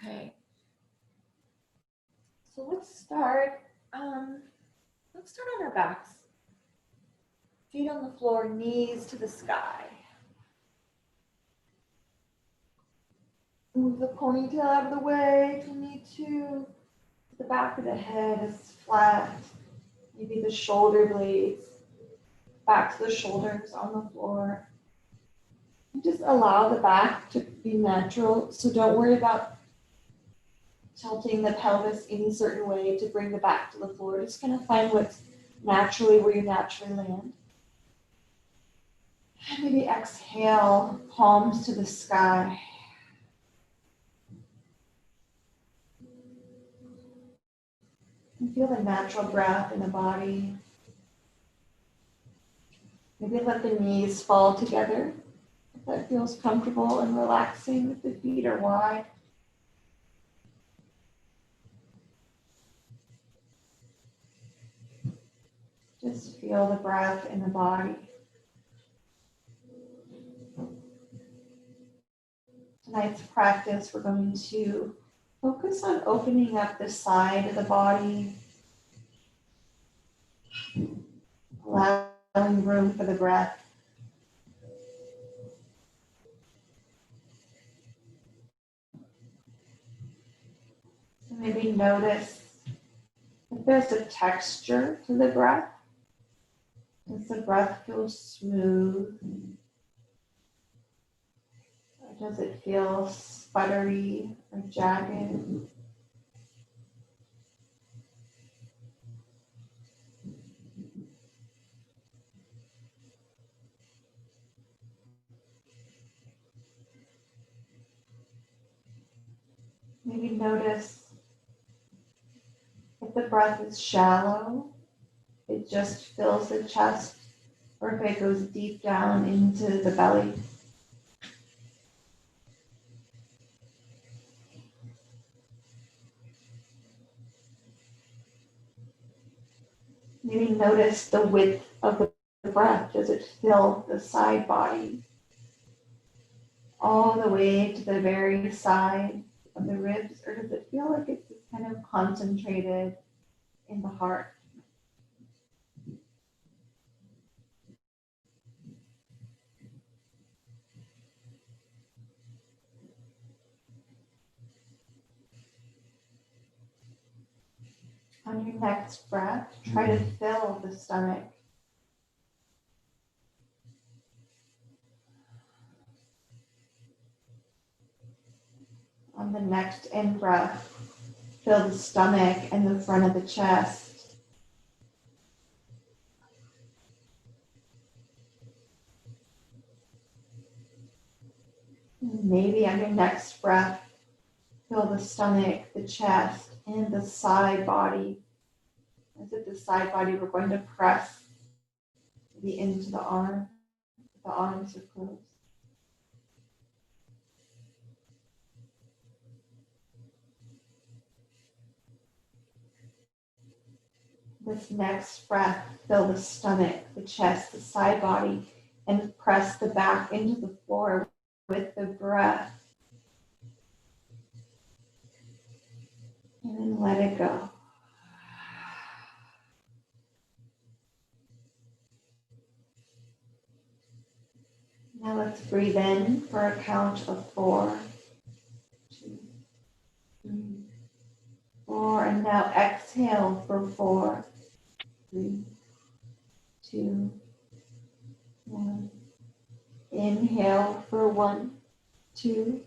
Okay. So let's start on our backs. Feet on the floor, knees to the sky. Move the ponytail out of the way if you need to. The back of the head is flat. Maybe the shoulder blades back to the shoulders on the floor. And just allow the back to be natural. So don't worry about tilting the pelvis any certain way to bring the back to the floor. Just kind of find what's naturally where you naturally land. And maybe exhale, palms to the sky. And feel the natural breath in the body. Maybe let the knees fall together if that feels comfortable and relaxing, if the feet are wide. Just feel the breath in the body. Tonight's practice, we're going to focus on opening up the side of the body, allowing room for the breath. So maybe notice if there's a texture to the breath. Does the breath feel smooth? Or does it feel sputtery or jagged? Maybe notice if the breath is shallow, it just fills the chest, or if it goes deep down into the belly. Maybe notice the width of the breath. Does it fill the side body all the way to the very side of the ribs, or does it feel like it's kind of concentrated in the heart? On your next breath, try to fill the stomach. On the next in-breath, fill the stomach and the front of the chest. And maybe on your next breath, fill the stomach, the chest, and the side body. As if the side body we're going to press maybe into the arm. The arms are closed. This next breath, fill the stomach, the chest, the side body, and press the back into the floor with the breath. And then let it go. Now let's breathe in for a count of 4, 2, 3, 4. And now exhale for 4, 3, 2, 1. Inhale for 1, 2,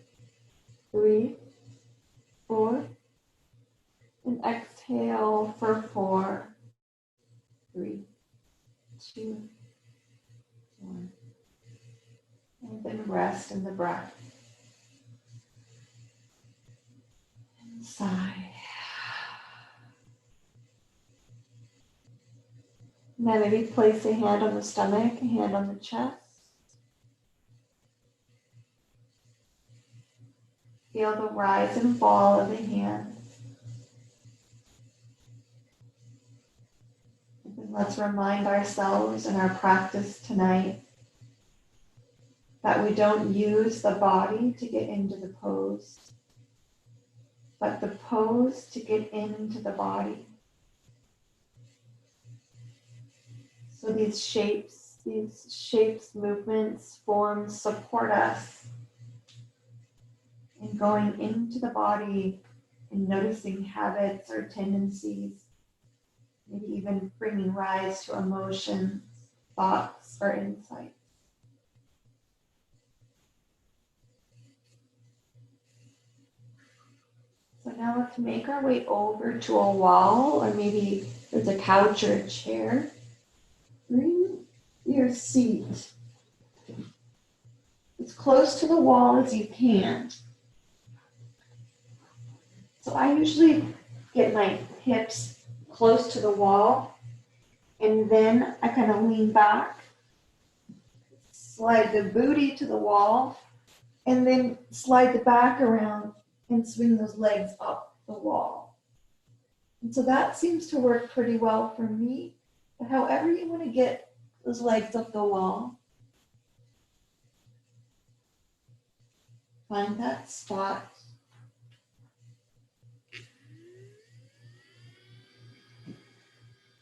3, 4. And exhale for 4, 3, 2, 1. And then rest in the breath. And sigh. Now maybe place a hand on the stomach, a hand on the chest. Feel the rise and fall of the hands. And then let's remind ourselves in our practice tonight that we don't use the body to get into the pose. but the pose to get into the body. So these shapes, movements, forms support us in going into the body and noticing habits or tendencies, maybe even bringing rise to emotions, thoughts, or insights. So now let's make our way over to a wall, or maybe there's a couch or a chair. Bring your seat as close to the wall as you can. So I usually get my hips close to the wall, and then I kind of lean back, slide the booty to the wall, and then slide the back around and swing those legs up the wall. And so that seems to work pretty well for me. But however you want to get those legs up the wall, find that spot.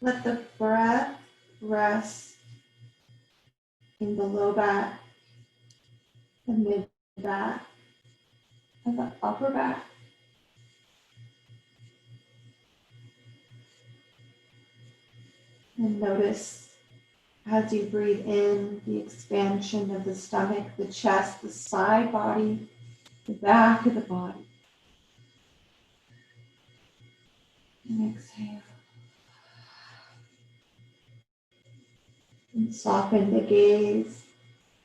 Let the breath rest in the low back, the mid back, and the upper back. And notice as you breathe in the expansion of the stomach, the chest, the side body, the back of the body. And exhale. And soften the gaze.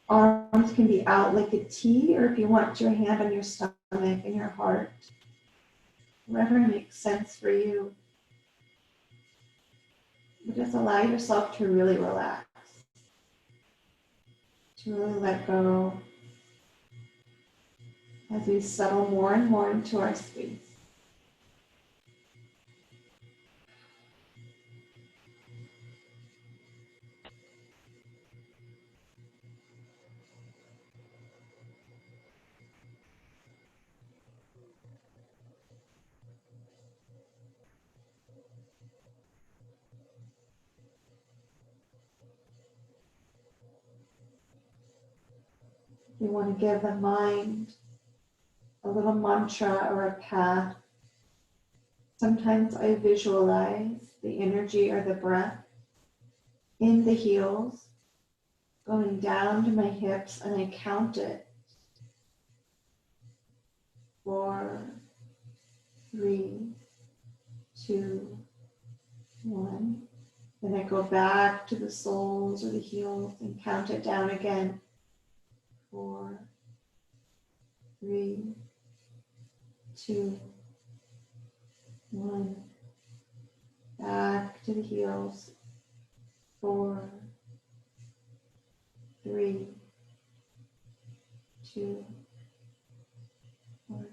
Arms can be out like a T, or if you want, your hand on your stomach and your heart. Whatever makes sense for you. But just allow yourself to really relax. To really let go as we settle more and more into our space. You want to give the mind a little mantra or a path. Sometimes I visualize the energy or the breath in the heels, going down to my hips, and I count it. 4, 3, 2, 1. Then I go back to the soles or the heels and count it down again. 4, 3, 2, 1. Back to the heels. 4, 3, 2, 1.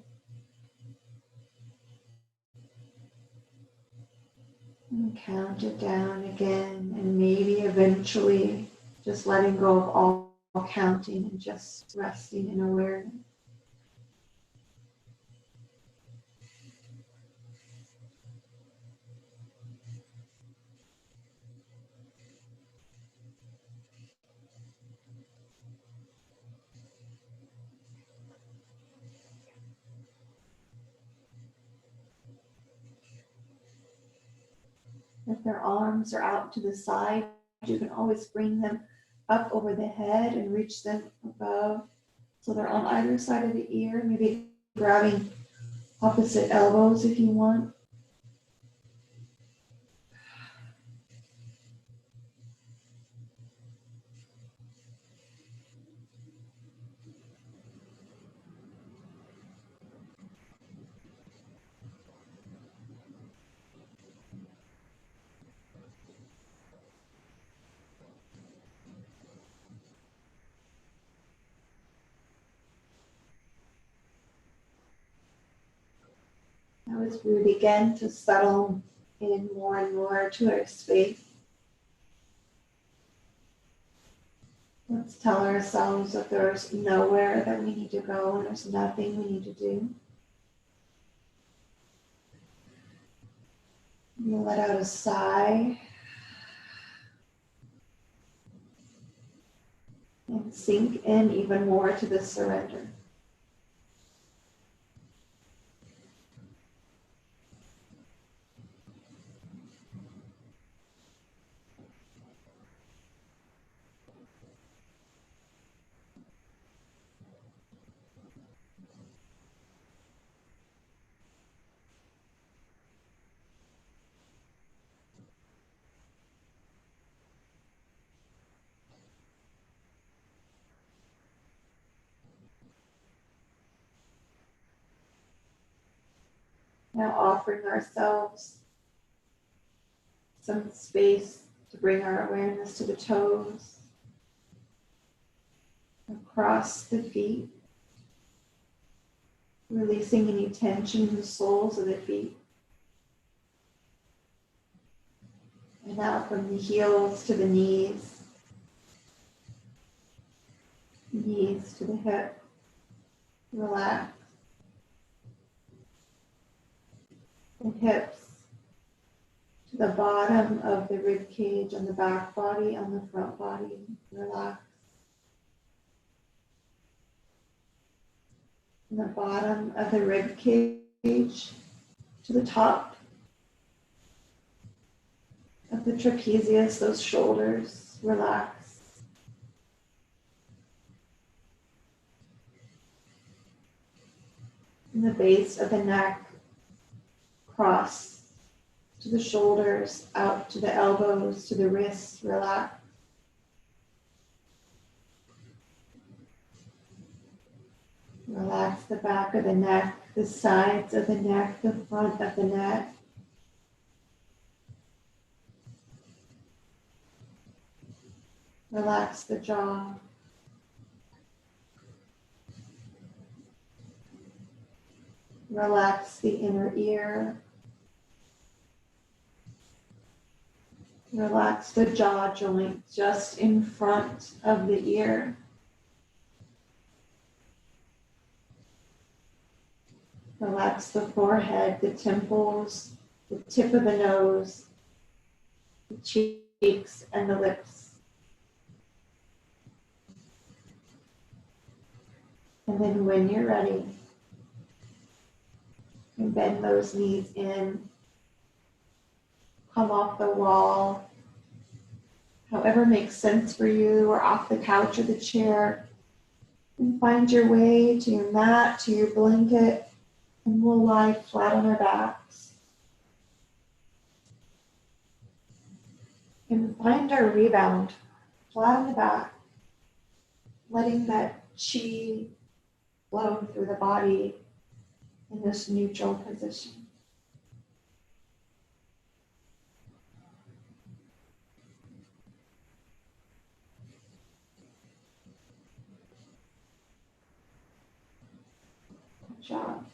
And count it down again, and maybe eventually just letting go of all counting and just resting in awareness. If their arms are out to the side, you can always bring them up over the head and reach them above. So they're on either side of the ear, maybe grabbing opposite elbows if you want. Now as we begin to settle in more and more to our space, let's tell ourselves that there's nowhere that we need to go and there's nothing we need to do. You let out a sigh and sink in even more to this surrender. Now offering ourselves some space to bring our awareness to the toes, across the feet, releasing any tension in the soles of the feet. And now from the heels to the knees to the hip, relax. The hips to the bottom of the rib cage on the back body, on the front body, relax. From the bottom of the rib cage to the top of the trapezius, those shoulders, relax. From the base of the neck, cross to the shoulders, out to the elbows, to the wrists, relax. Relax the back of the neck, the sides of the neck, the front of the neck. Relax the jaw. Relax the inner ear. Relax the jaw joint just in front of the ear. Relax the forehead, the temples, the tip of the nose, the cheeks, and the lips. And then when you're ready, you can bend those knees in, come off the wall, however makes sense for you, or off the couch or the chair, and find your way to your mat, to your blanket, and we'll lie flat on our backs. And find our rebound, flat on the back, letting that chi flow through the body in this neutral position. Good job.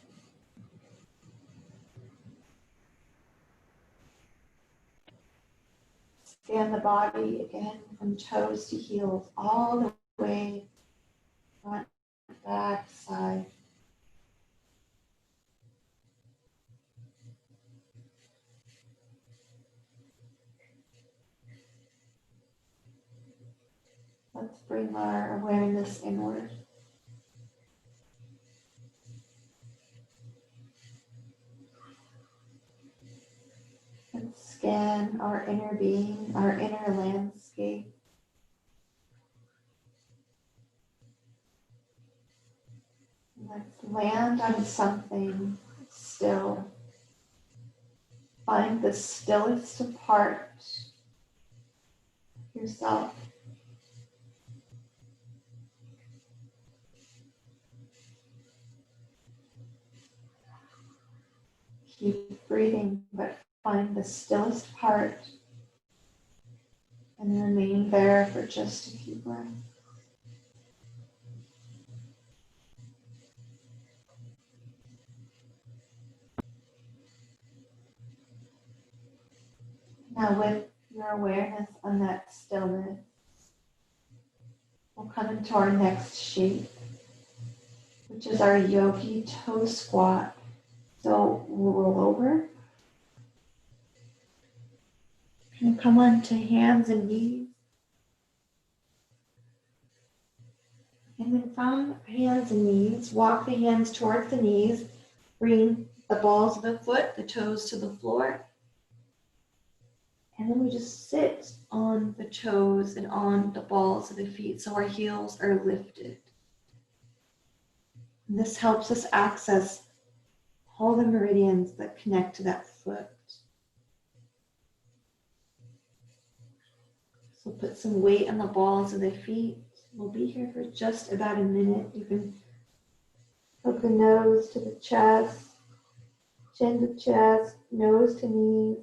Scan the body again from toes to heels, all the way front, back, side. Let's bring our awareness inward. And scan our inner being, our inner landscape. Let's land on something still. Find the stillest part of yourself. Keep breathing, but find the stillest part and remain there for just a few breaths. Now with your awareness on that stillness, we'll come into our next shape, which is our yogi toe squat. So we'll roll over, And come on to hands and knees. And then from hands and knees, walk the hands towards the knees. Bring the balls of the foot, the toes to the floor. And then we just sit on the toes and on the balls of the feet so our heels are lifted. And this helps us access all the meridians that connect to that foot. So put some weight on the balls of the feet. We'll be here for just about a minute. You can hook the nose to the chest, chin to chest, nose to knees.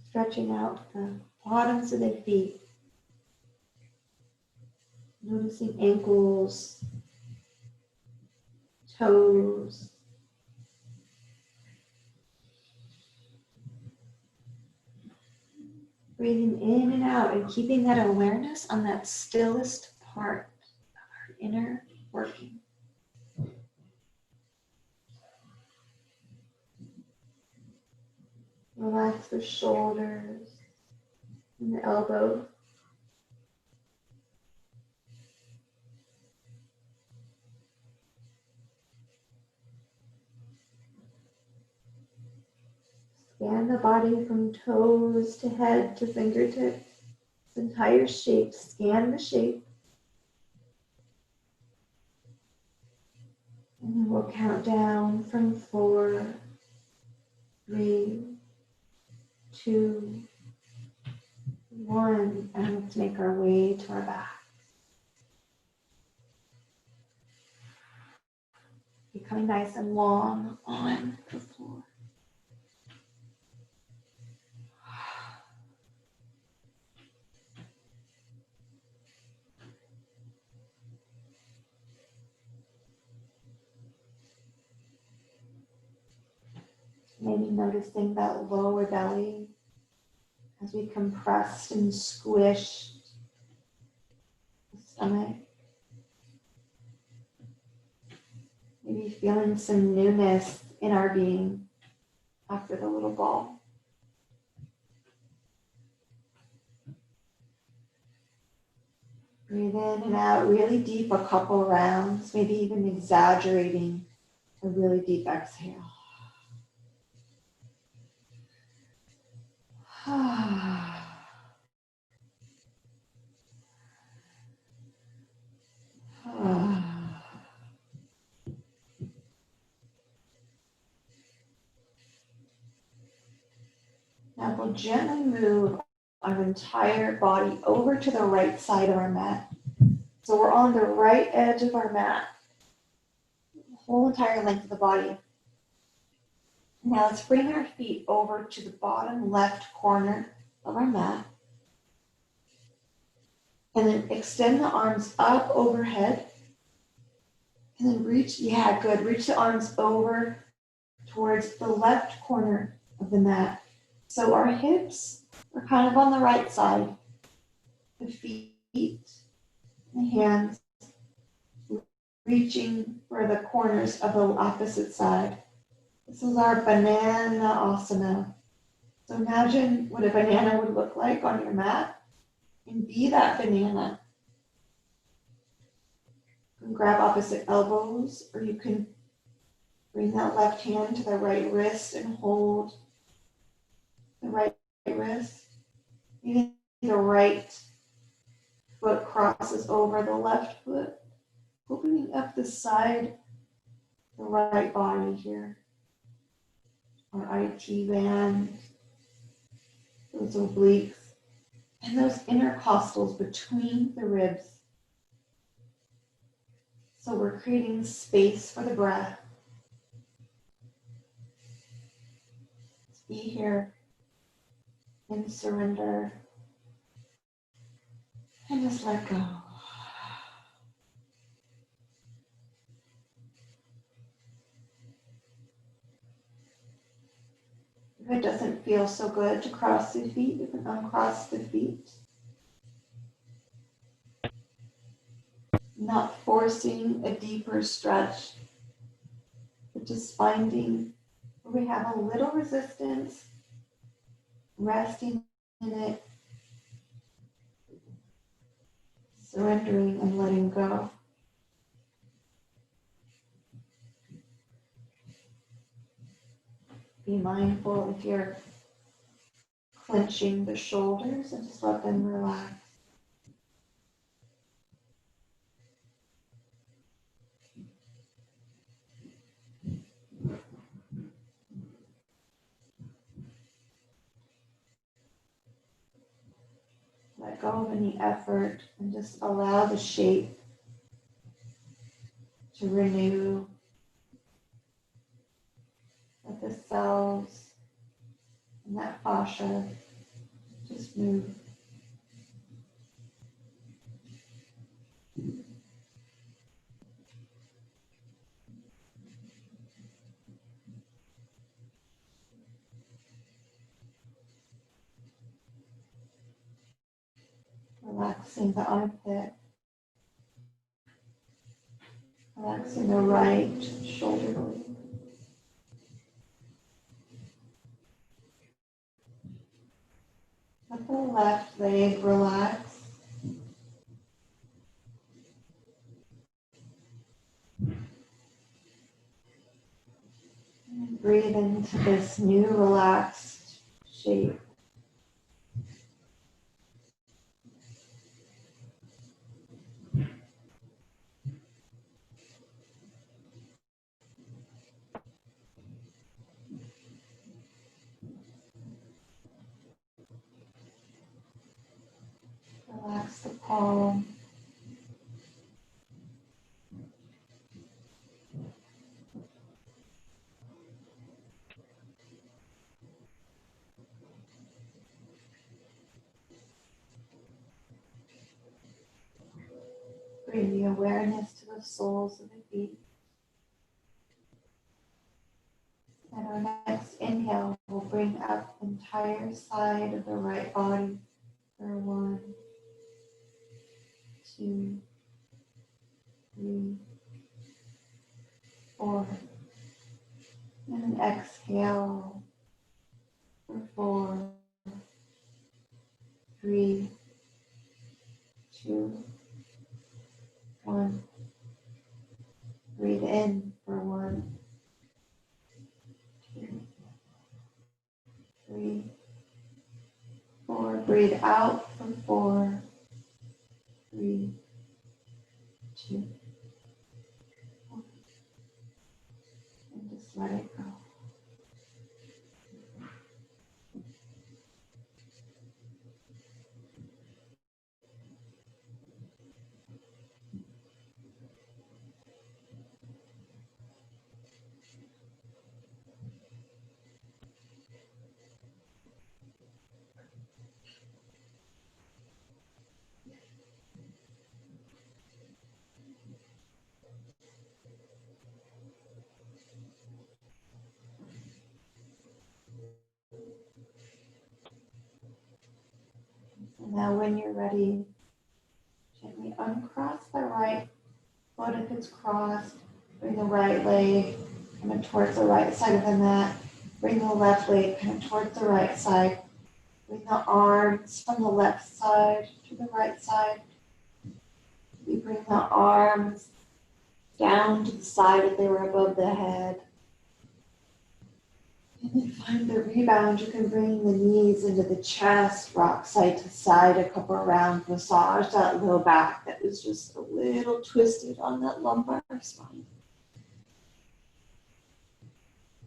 Stretching out the bottoms of the feet. Noticing ankles, toes. Breathing in and out and keeping that awareness on that stillest part of our inner working. Relax the shoulders and the elbows. Scan the body from toes to head to fingertips. This entire shape. Scan the shape. And then we'll count down from 4, 3, 2, 1. And let's make our way to our back. Becoming nice and long on the floor. Maybe noticing that lower belly as we compressed and squished the stomach. Maybe feeling some newness in our being after the little ball. Breathe in and out really deep a couple rounds, maybe even exaggerating a really deep exhale. Now we'll gently move our entire body over to the right side of our mat. So we're on the right edge of our mat, the whole entire length of the body. Now let's bring our feet over to the bottom left corner of our mat. And then extend the arms up overhead. And then reach, yeah, good. Reach the arms over towards the left corner of the mat. So our hips are kind of on the right side. The feet, the hands reaching for the corners of the opposite side. This is our banana asana. So imagine what a banana would look like on your mat and be that banana. You can grab opposite elbows, or you can bring that left hand to the right wrist and hold the right wrist. Maybe the right foot crosses over the left foot, opening up the side, the right body here. Our IT band, those obliques, and those intercostals between the ribs. So we're creating space for the breath. Let's be here and surrender and just let go. If it doesn't feel so good to cross the feet, you can uncross the feet. Not forcing a deeper stretch, And just finding where we have a little resistance, resting in it, surrendering and letting go. Be mindful if you're clenching the shoulders and just let them relax. Let go of any effort and just allow the shape to renew. Let the cells and that fascia just move. Relaxing the armpit. Relaxing the right shoulder blade. Let the left leg relax. And breathe into this new relaxed shape. Relax the palm. Bring the awareness to the soles of the feet. And our next inhale will bring up the entire side of the right body for 1, 2, 3, 4. And an exhale for 4, 3, 2, 1. Breathe in for 1, 2, 3, 4. Breathe out for 4, 3, 2, 1. And just let it go. And now when you're ready, gently uncross the right foot if it's crossed. Bring the right leg kind of towards the right side of the mat. Bring the left leg kind of towards the right side. Bring the arms from the left side to the right side. You bring the arms down to the side if they were above the head. And then find the rebound. You can bring the knees into the chest, rock side to side a couple of rounds, massage that low back that was just a little twisted on that lumbar spine.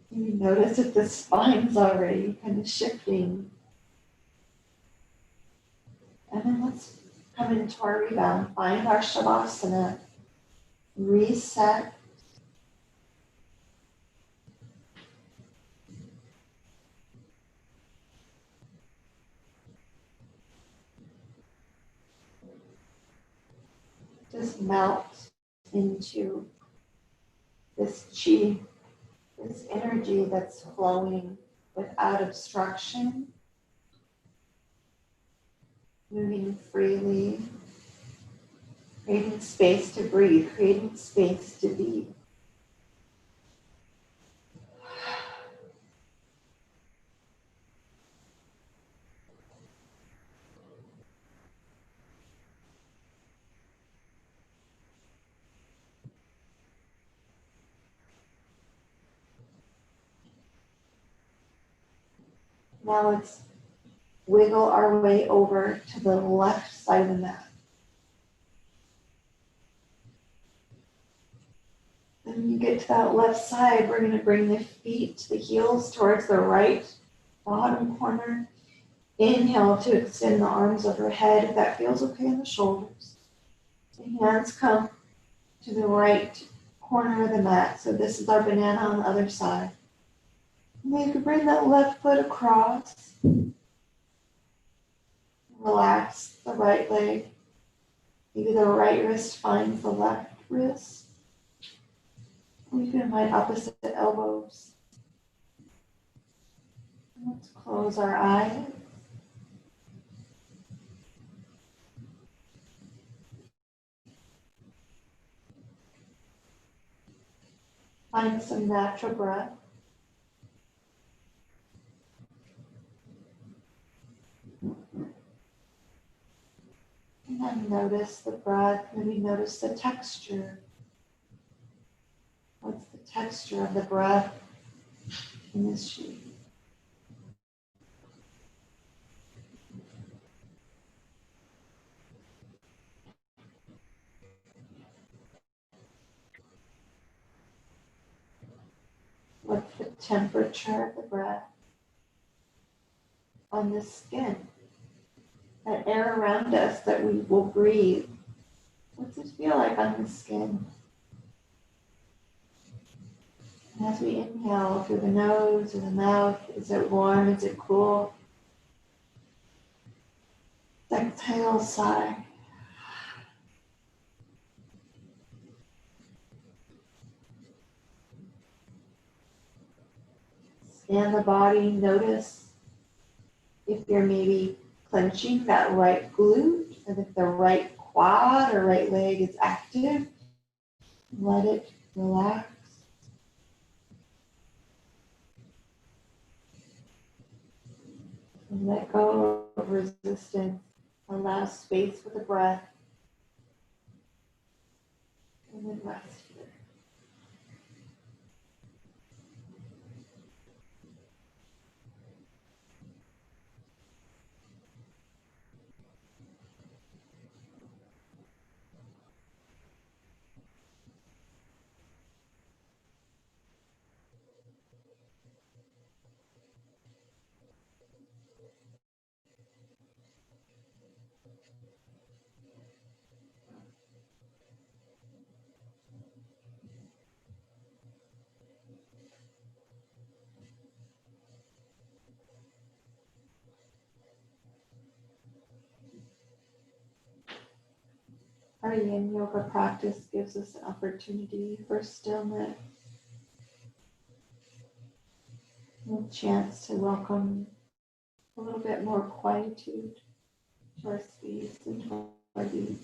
You notice if the spine's already kind of shifting. And then let's come into our rebound. Find our shavasana. Reset. Just melt into this chi, this energy that's flowing without obstruction, moving freely, creating space to breathe, creating space to be. Now let's wiggle our way over to the left side of the mat. And when you get to that left side, we're going to bring the feet, the heels towards the right bottom corner. Inhale to extend the arms overhead if that feels okay in the shoulders. The hands come to the right corner of the mat. So this is our banana on the other side. And then you can bring that left foot across. Relax the right leg. Maybe the right wrist finds the left wrist. We can find opposite elbows. Let's close our eyes. Find some natural breath. And then notice the breath. Maybe notice the texture. What's the texture of the breath in this sheet? What's the temperature of the breath on the skin? That air around us that we will breathe. What's it feel like on the skin? And as we inhale through the nose or the mouth, is it warm? Is it cool? Exhale, sigh. Scan the body, notice if you're maybe clenching that right glute, or if the right quad or right leg is active. Let it relax. And let go of resistance. Allow space for the breath. And then rest here. Our Yin Yoga practice gives us an opportunity for stillness, a chance to welcome a little bit more quietude to our space and to our being.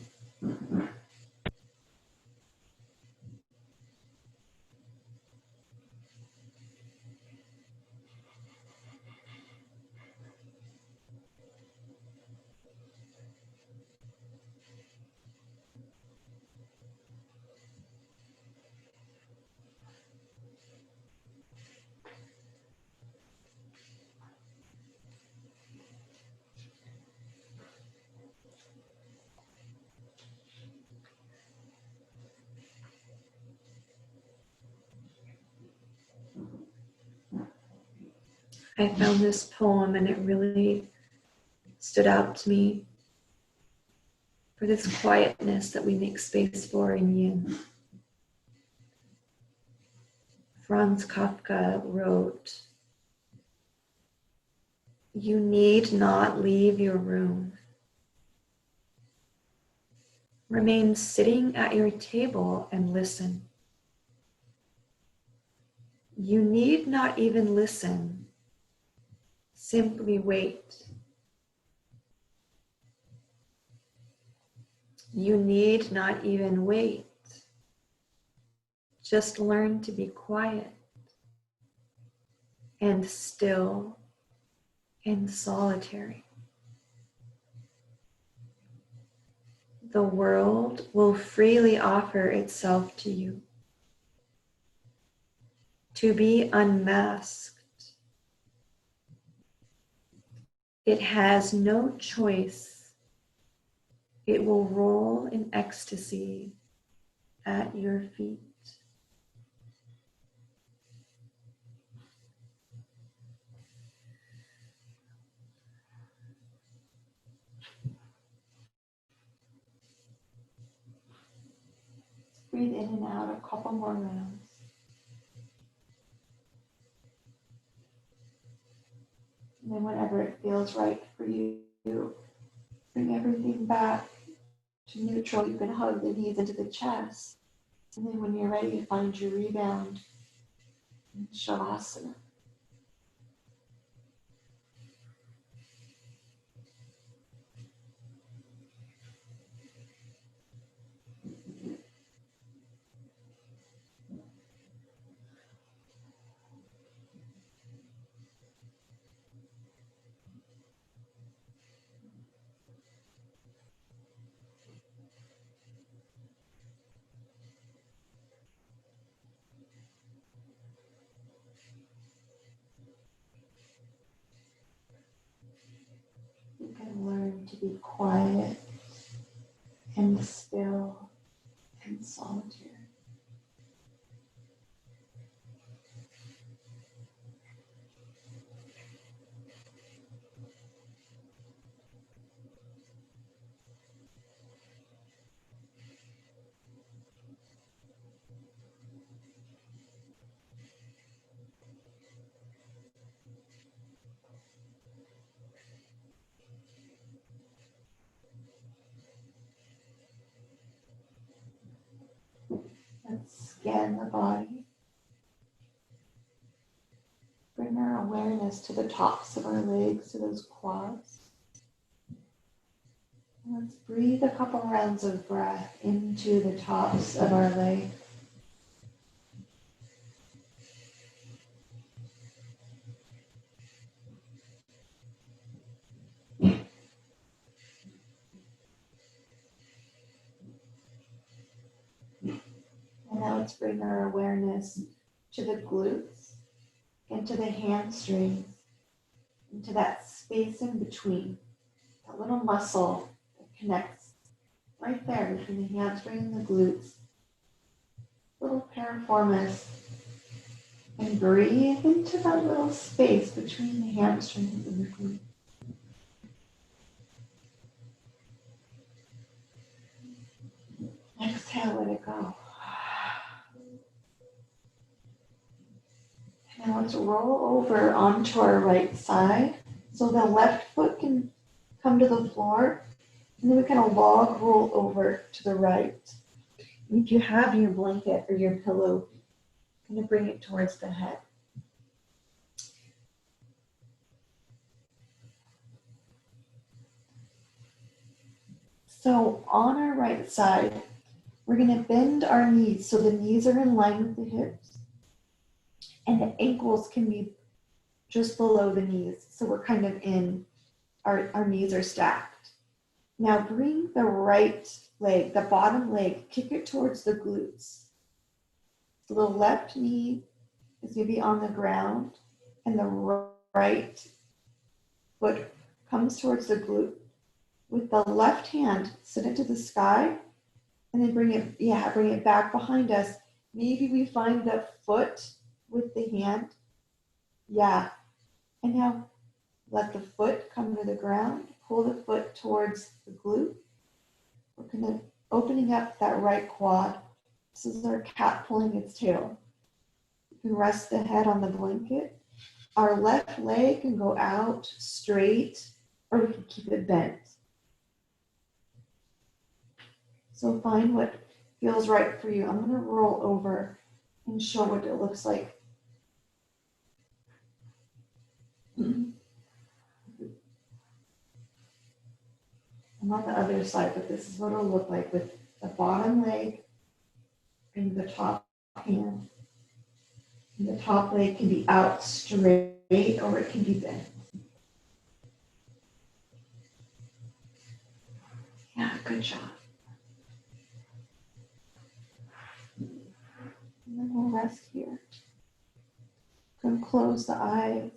I found this poem and it really stood out to me for this quietness that we make space for in Yin. Franz Kafka wrote, "You need not leave your room. Remain sitting at your table and listen. You need not even listen. Simply wait. You need not even wait. Just learn to be quiet and still and solitary. The world will freely offer itself to you. To be unmasked, It has no choice. It will roll in ecstasy at your feet. Breathe in and out a couple more rounds. And then whenever it feels right for you, bring everything back to neutral. You can hug the knees into the chest. And then when you're ready, find your rebound in Shavasana. You can learn to be quiet and still and solitary. Let's scan the body. Bring our awareness to the tops of our legs, to those quads. Let's breathe a couple rounds of breath into the tops of our legs. And now let's bring our awareness to the glutes, into the hamstrings, into that space in between, that little muscle that connects right there between the hamstring and the glutes. Little piriformis. And breathe into that little space between the hamstrings and the glutes. Exhale, let it go. Now let's roll over onto our right side. So the left foot can come to the floor. And then we kind of log roll over to the right. And if you have your blanket or your pillow, kind of bring it towards the head. So on our right side, we're going to bend our knees so the knees are in line with the hips. And the ankles can be just below the knees. So we're kind of in, our knees are stacked. Now bring the right leg, the bottom leg, kick it towards the glutes. So the left knee is going to be on the ground and the right foot comes towards the glute. With the left hand, send it to the sky and then bring it back behind us. Maybe we find the foot with the hand. Yeah. And now let the foot come to the ground. Pull the foot towards the glute. We're kind of opening up that right quad. This is our cat pulling its tail. You can rest the head on the blanket. Our left leg can go out straight, or we can keep it bent. So find what feels right for you. I'm going to roll over and show what it looks like. I'm on the other side, but this is what it'll look like with the bottom leg and the top hand. And the top leg can be out straight or it can be bent. Yeah, good job. And then we'll rest here. Can close the eyes.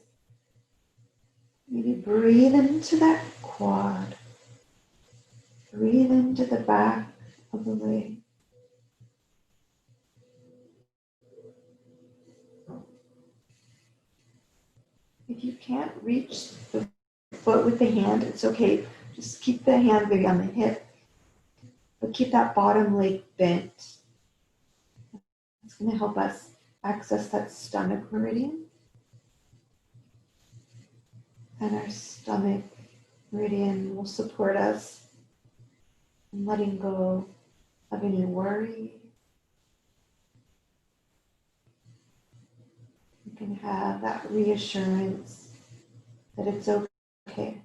Maybe breathe into that quad. Breathe into the back of the leg. If you can't reach the foot with the hand, it's okay. Just keep the hand maybe on the hip, but keep that bottom leg bent. It's going to help us access that stomach meridian. And our stomach meridian will support us in letting go of any worry. You can have that reassurance that it's okay.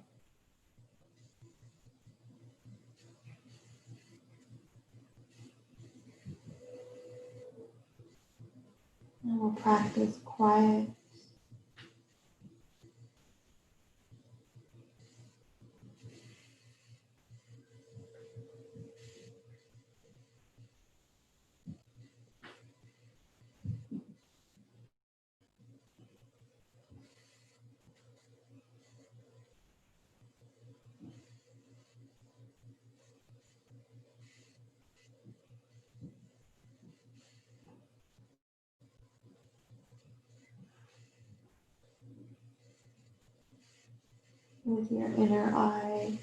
And we'll practice quiet. With your inner eye,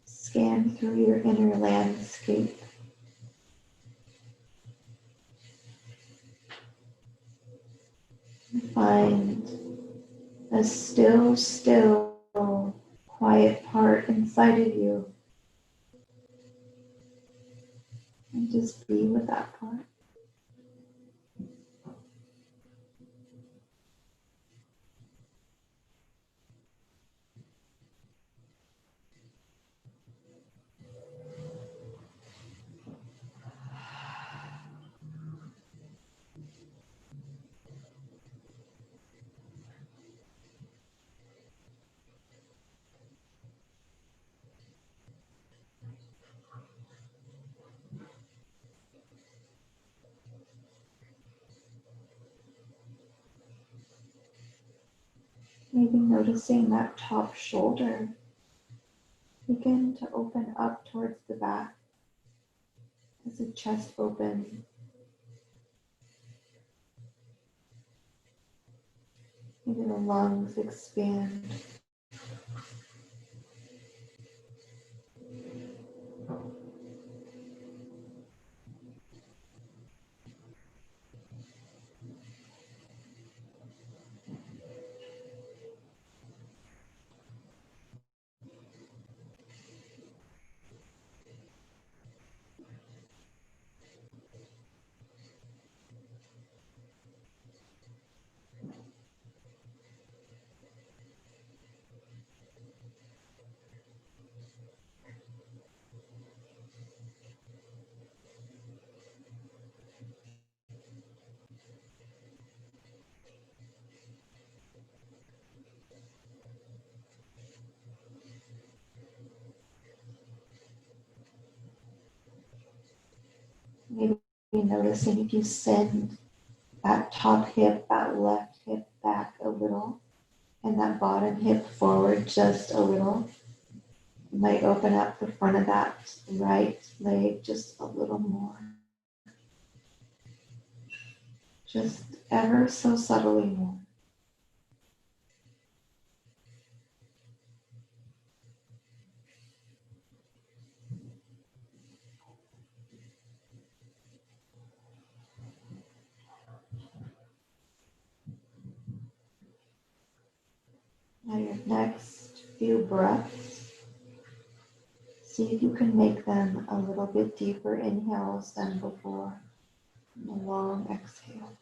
scan through your inner landscape. Find a still, quiet part inside of you. And just be with that part. Maybe noticing that top shoulder begin to open up towards the back as the chest opens. Maybe the lungs expand. Maybe noticing if you send that top hip, that left hip back a little, and that bottom hip forward just a little. You might open up the front of that right leg just a little more. Just ever so subtly more. Now your next few breaths, see if you can make them a little bit deeper inhales than before. And a long exhale.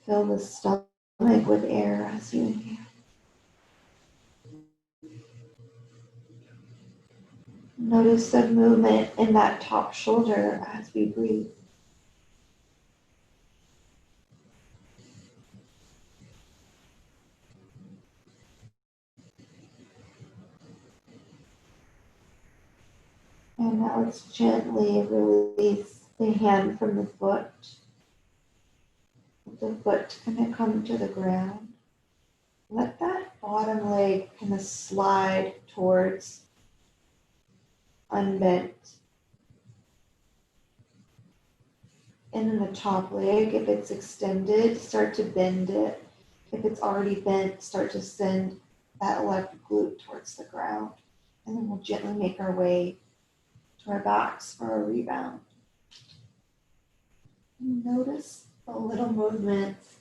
Fill the stomach with air as you inhale. Notice the movement in that top shoulder as we breathe. And now let's gently release the hand from the foot. Let the foot kind of come to the ground. Let that bottom leg kind of slide towards unbent. And then the top leg, if it's extended, start to bend it. If it's already bent, start to send that left glute towards the ground. And then we'll gently make our way to our backs for a rebound. Notice the little movements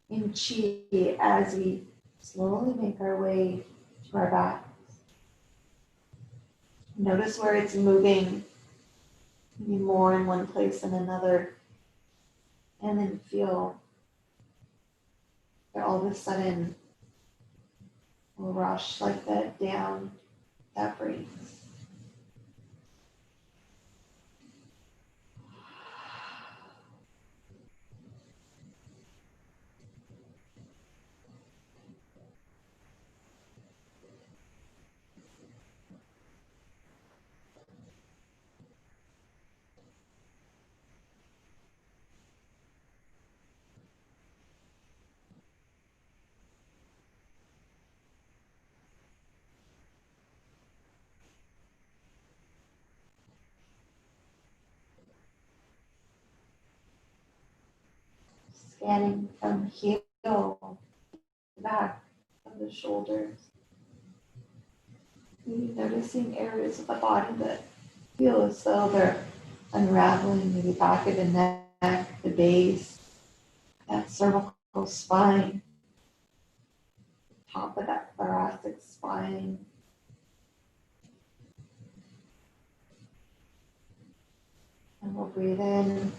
in chi as we slowly make our way to our backs. Notice where it's moving, maybe more in one place than another. And then feel that all of a sudden will rush like that down that breathes. Scanning from heel to back of the shoulders. Maybe noticing areas of the body that feel as though they're unraveling, maybe back of the neck, the base, that cervical spine, top of that thoracic spine. And we'll breathe in.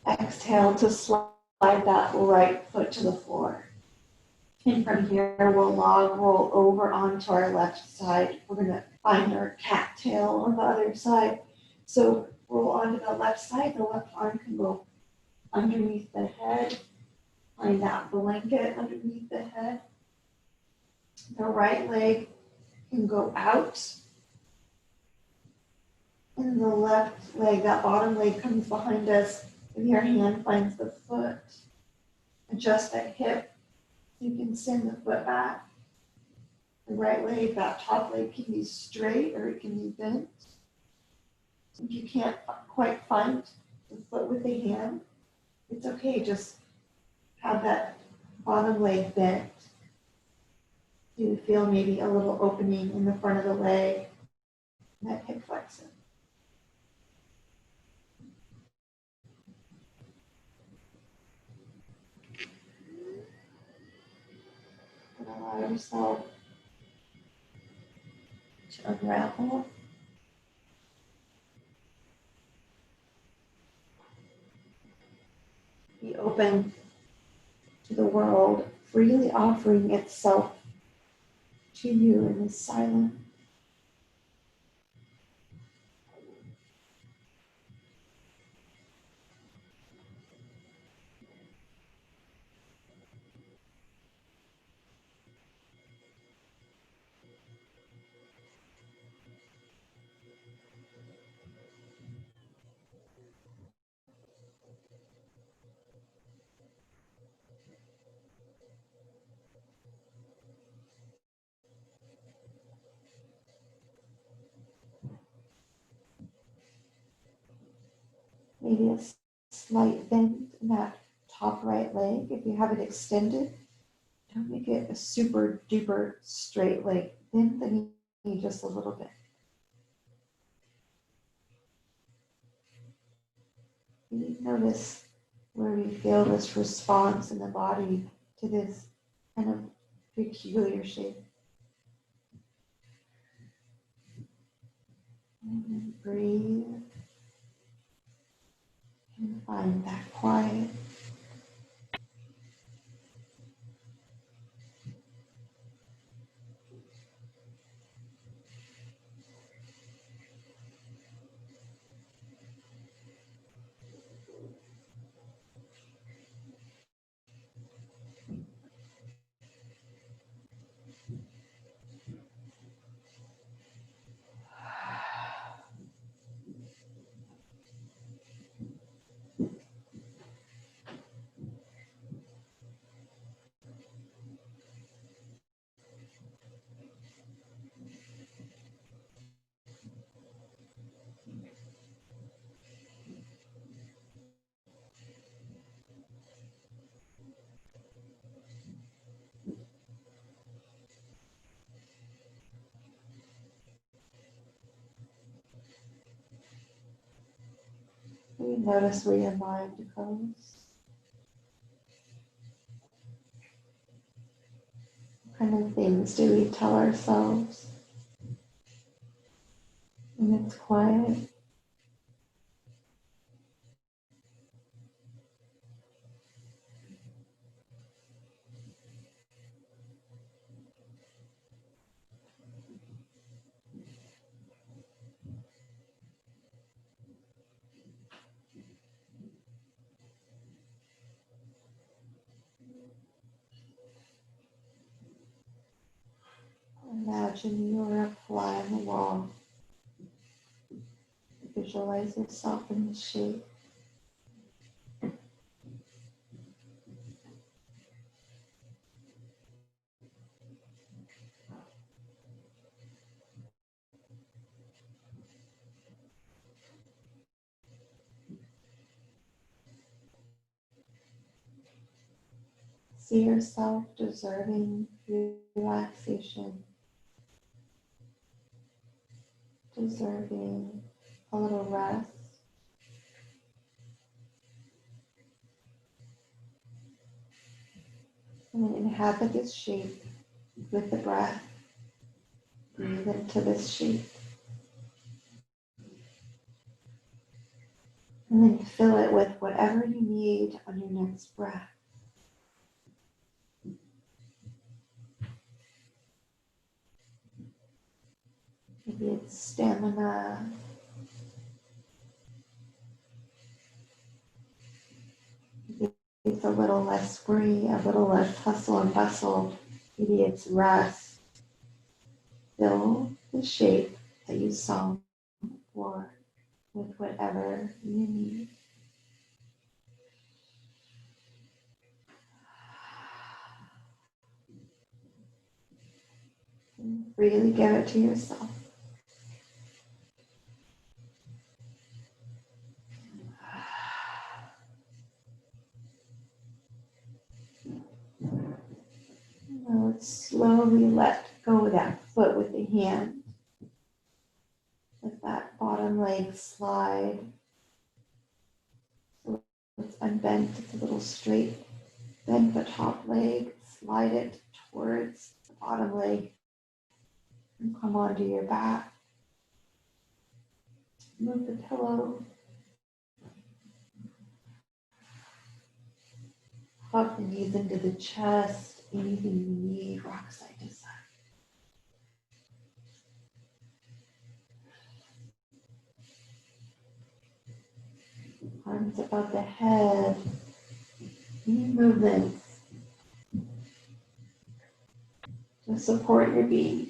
Exhale to slide that right foot to the floor. And from here, we'll log roll over onto our left side. We're going to find our cattail on the other side. So roll onto the left side. The left arm can go underneath the head. Find that blanket underneath the head. The right leg can go out. And the left leg, that bottom leg, comes behind us. And your hand finds the foot. Adjust that hip. You can send the foot back. The right leg, that top leg can be straight or it can be bent. If you can't quite find the foot with the hand, it's okay. Just have that bottom leg bent. You feel maybe a little opening in the front of the leg, that hip flexor. And allow yourself to unravel. Be open to the world, freely offering itself to you in this silence. Maybe a slight bend in that top right leg. If you have it extended, don't make it a super duper straight leg. Bend the knee just a little bit. You notice where you feel this response in the body to this kind of peculiar shape. And then breathe and find that quiet. Notice where your mind goes. What kind of things do we tell ourselves when it's quiet? Imagine you're a fly on the wall. Visualize yourself in the shape. See yourself deserving relaxation, deserving a little rest. And then inhabit this shape with the breath. Breathe into this shape. And then fill it with whatever you need on your next breath. Maybe it's stamina. Maybe it's a little less worry, a little less hustle and bustle. Maybe it's rest. Fill the shape that you saw before with whatever you need. And really give it to yourself. Now let's slowly let go of that foot with the hand. Let that bottom leg slide. So it's unbent, it's a little straight. Bend the top leg, slide it towards the bottom leg, and come onto your back. Move the pillow. Hug the knees into the chest. Anything you need, rock side to side. Arms above the head. Knee movements to support your being.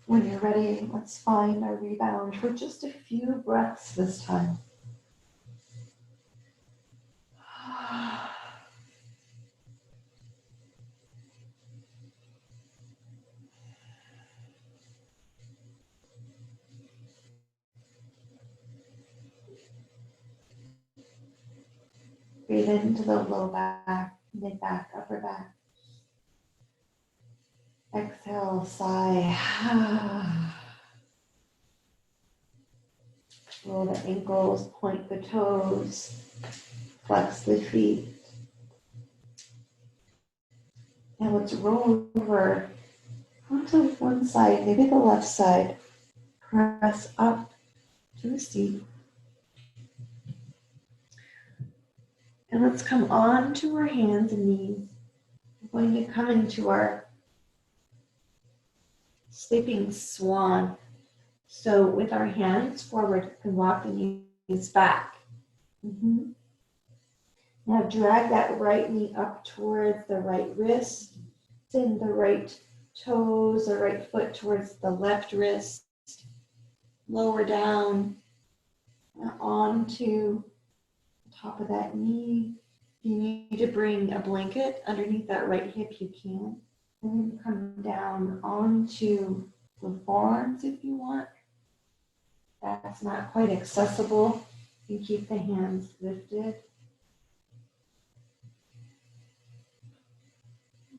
When you're ready, let's find our rebound for just a few breaths this time. Breathe into the low back, mid back, upper back. Exhale, sigh. Roll the ankles, point the toes, flex the feet. Now let's roll over onto one side, maybe the left side. Press up to the seat. And let's come on to our hands and knees. We're going to come into our sleeping swan. So with our hands forward, we can walk the knees back. Now drag that right knee up towards the right wrist. Send the right toes or right foot towards the left wrist. Lower down onto the top of that knee. If you need to bring a blanket underneath that right hip, you can. And then come down onto the forearms if you want. That's not quite accessible. You keep the hands lifted.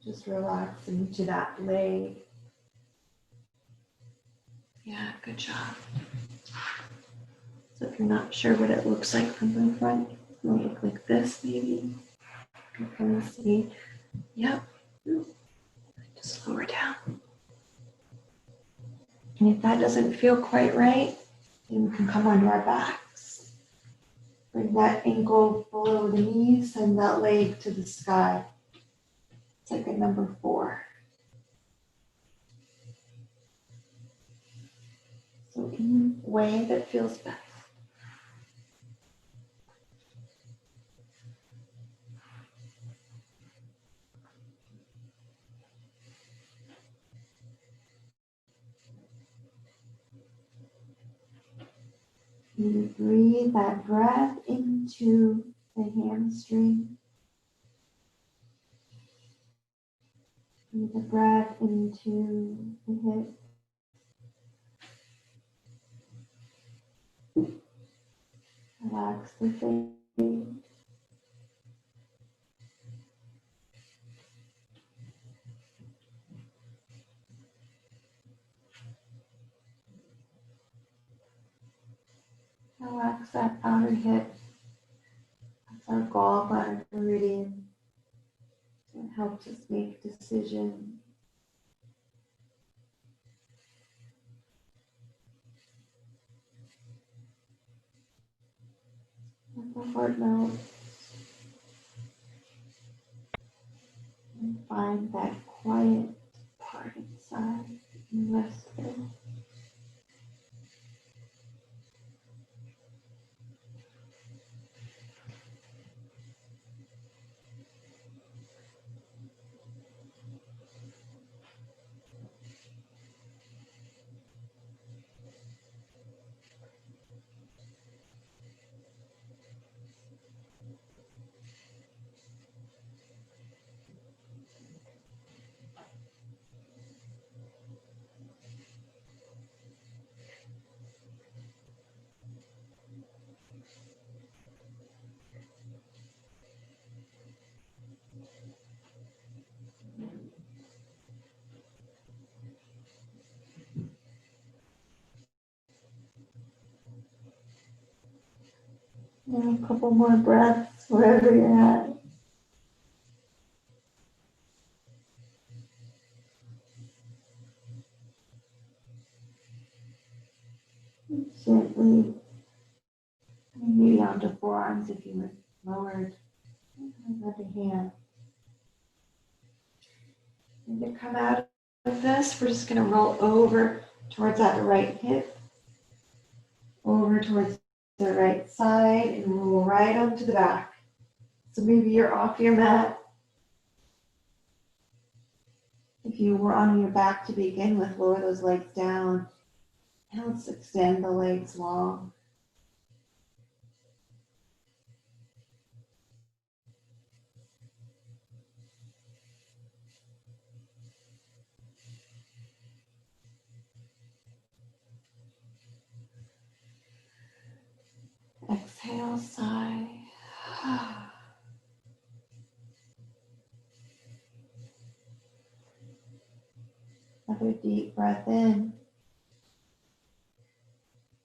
Just relax into that leg. Yeah, good job. So if you're not sure what it looks like from the front, it'll look like this maybe. You can kind of see. Yep. Just lower down. And if that doesn't feel quite right, then we can come onto our backs. Bring that ankle below the knees and that leg to the sky. It's like a number 4. So in a way that feels best. You breathe that breath into the hamstring. Breathe the breath into the hip. Relax the face. Relax that outer hip. That's our gallbladder meridian. It helps us make decisions. Let the heart melt and find that quiet part inside and rest there. And a couple more breaths wherever you're at. Gently maybe onto forearms if you were lowered. Another hand. And to come out of this, we're just going to roll over towards that right hip, over towards the right side, and roll right onto the back. So maybe you're off your mat. If you were on your back to begin with, lower those legs down. And let's extend the legs long. Exhale, sigh. Another deep breath in.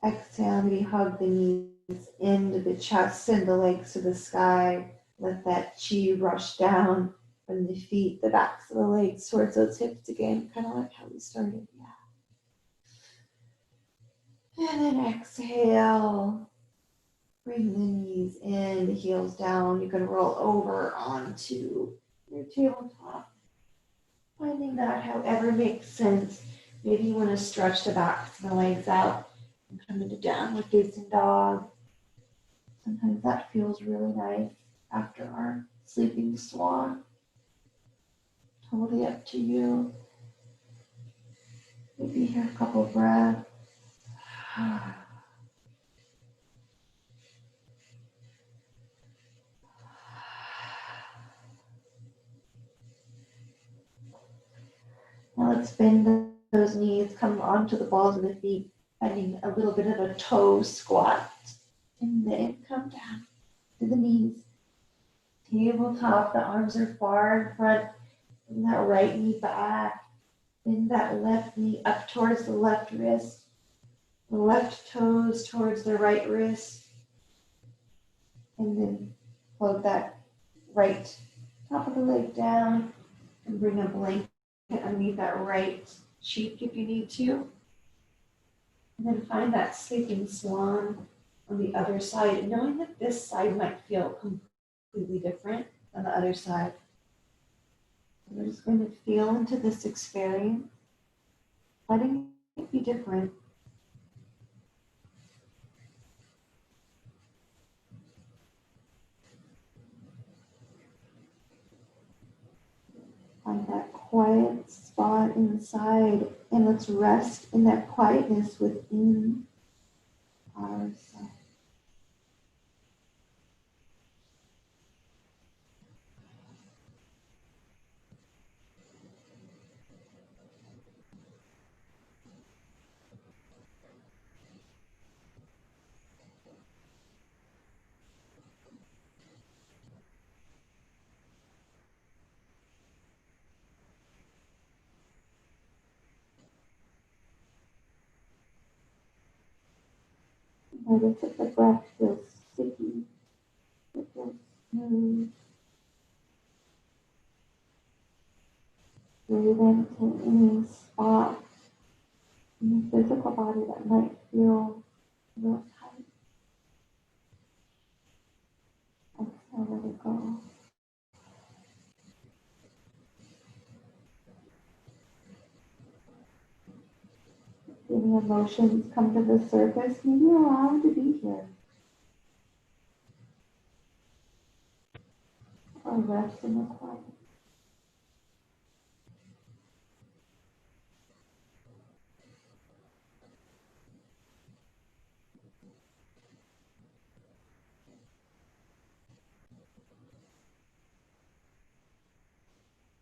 Exhale, maybe hug the knees into the chest, send the legs to the sky. Let that chi rush down from the feet, the backs of the legs towards those hips again, kind of like how we started. Yeah. And then exhale. Bring the knees in, the heels down. You can roll over onto your tabletop. Finding that however makes sense. Maybe you want to stretch the backs of the legs out and come into downward facing dog. Sometimes that feels really nice after our sleeping swan. Totally up to you. Maybe here a couple breaths. Now let's bend those knees, come onto the balls of the feet, finding a little bit of a toe squat. And then come down to the knees. Tabletop, the arms are far in front. Bring that right knee back. Bend that left knee up towards the left wrist. The left toes towards the right wrist, and then float that right top of the leg down and bring a blanket underneath that right cheek if you need to. And then find that sleeping swan on the other side, knowing that this side might feel completely different than the other side. We're just going to feel into this experience, letting it be different. Find that quiet spot inside, and let's rest in that quietness within ourselves. Notice if the breath feels sticky, it feels smooth. Breathe into any spot in the physical body that might feel real tight. Exhale, let it go. If any emotions come to the surface, maybe allow them to be here. Or rest in the quiet.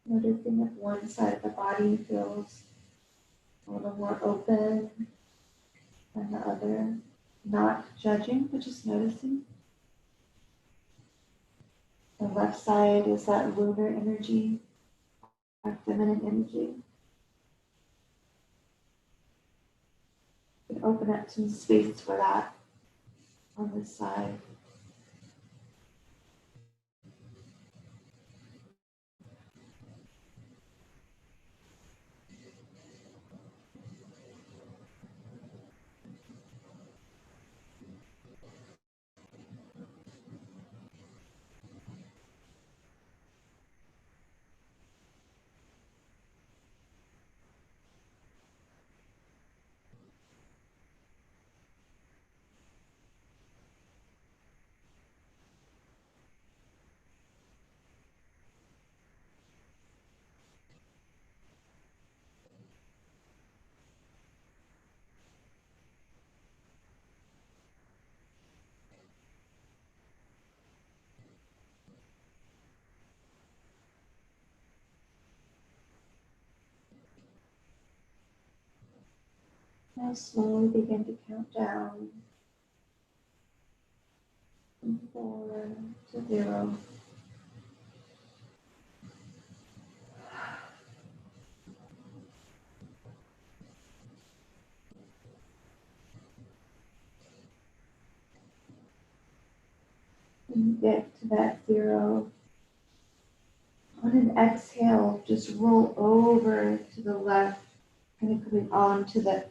Noticing if one side of the body feels a little more open than the other. Not judging, but just noticing. The left side is that lunar energy, our feminine energy. You can open up some space for that on this side. Now slowly begin to count down from 4 to 0. When you get to that 0, on an exhale, just roll over to the left, kind of coming on to the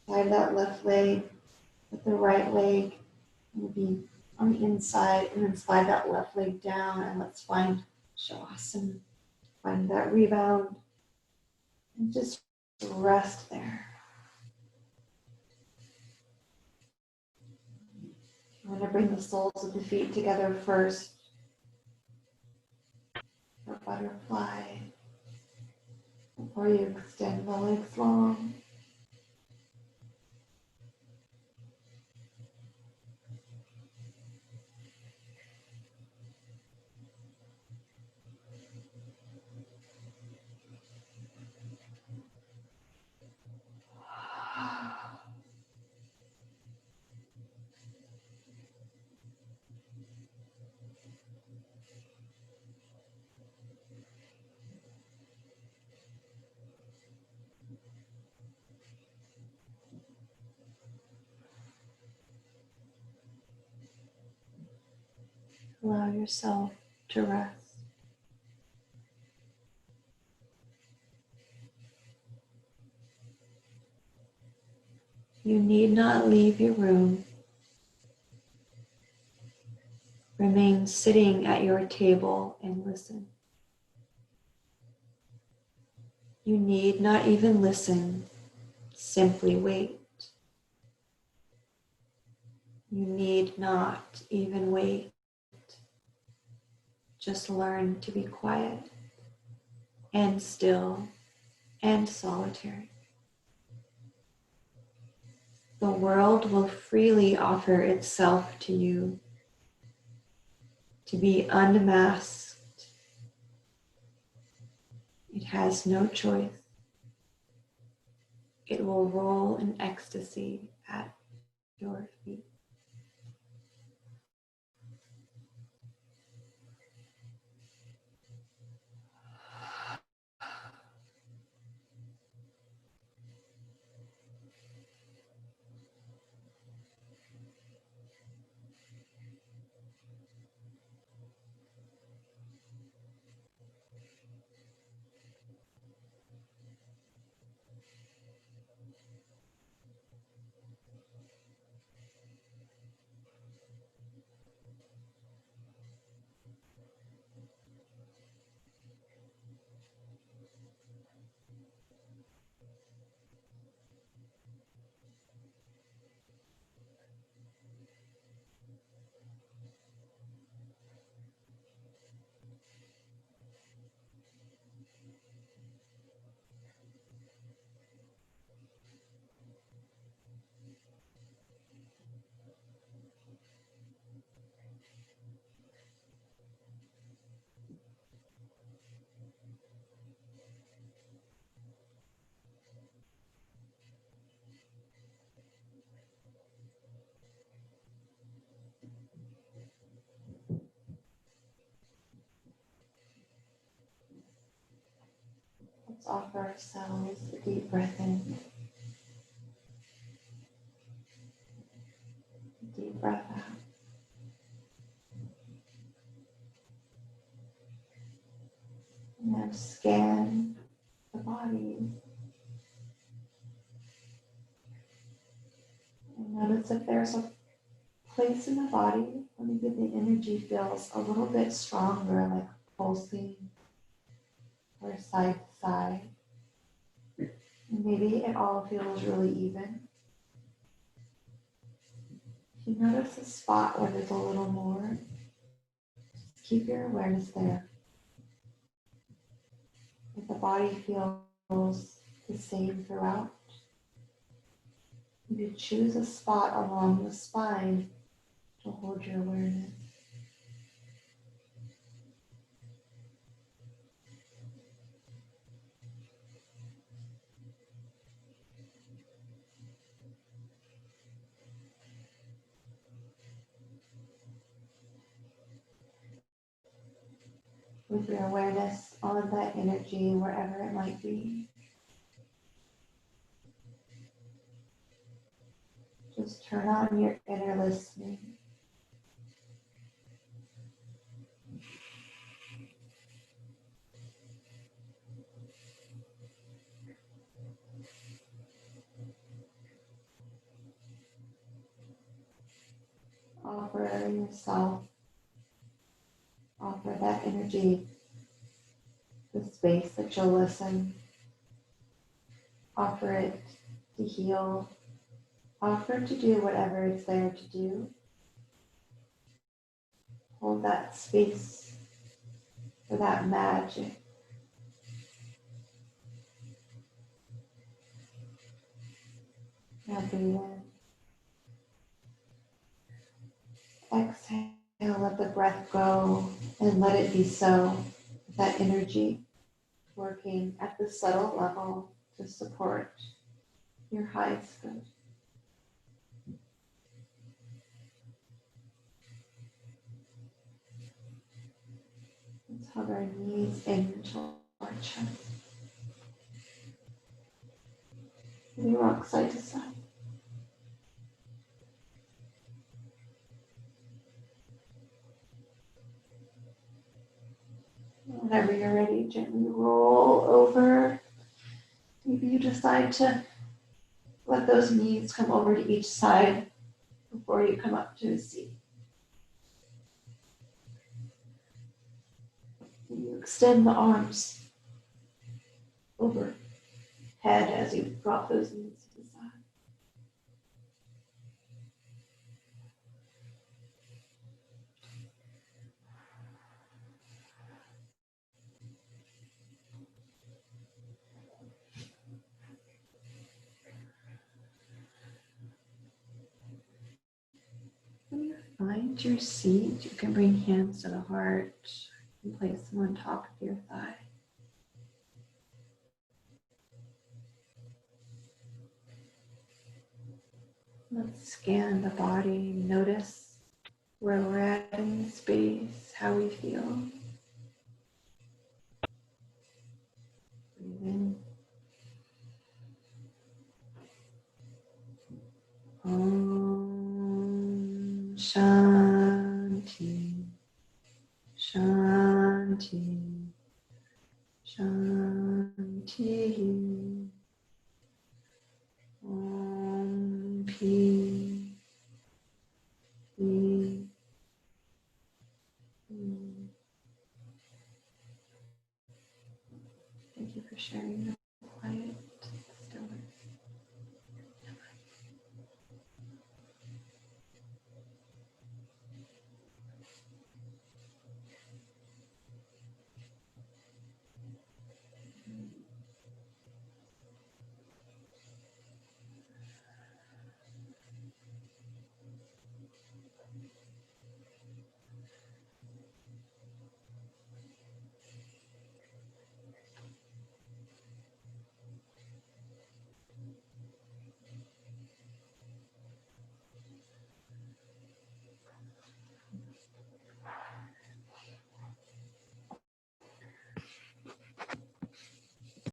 side of that left leg with the right leg maybe on the inside, and then slide that left leg down, and let's find Shavasana. Find that rebound and just rest there. You want to bring the soles of the feet together first for butterfly before you extend the legs long. Allow yourself to rest. You need not leave your room. Remain sitting at your table and listen. You need not even listen, simply wait. You need not even wait. Just learn to be quiet and still and solitary. The world will freely offer itself to you to be unmasked. It has no choice. It will roll in ecstasy at your feet. Let's offer ourselves a deep breath in, a deep breath out. And now scan the body and notice if there's a place in the body where maybe the energy feels a little bit stronger, like pulsing or side to side. And maybe it all feels really even. If you notice a spot where there's a little more, just keep your awareness there. If the body feels the same throughout, you choose a spot along the spine to hold your awareness. With your awareness on that energy, wherever it might be. Just turn on your inner listening. Offer yourself, offer that energy, the space that you'll listen. Offer it to heal. Offer to do whatever it's there to do. Hold that space for that magic. Now breathe in. Exhale, let the breath go and let it be so. That energy working at the subtle level to support your highest good. Let's hug our knees into our chest. We rock side to side. Whenever you're ready, gently roll over. Maybe you decide to let those knees come over to each side before you come up to a seat. You extend the arms overhead as you drop those knees to the side. When you find your seat, you can bring hands to the heart and place them on top of your thigh. Let's scan the body, notice where we're at in space, how we feel. Breathe in. Om Shanti, Shanti, Shanti. Om Peace, peace, peace. Thank you for sharing that.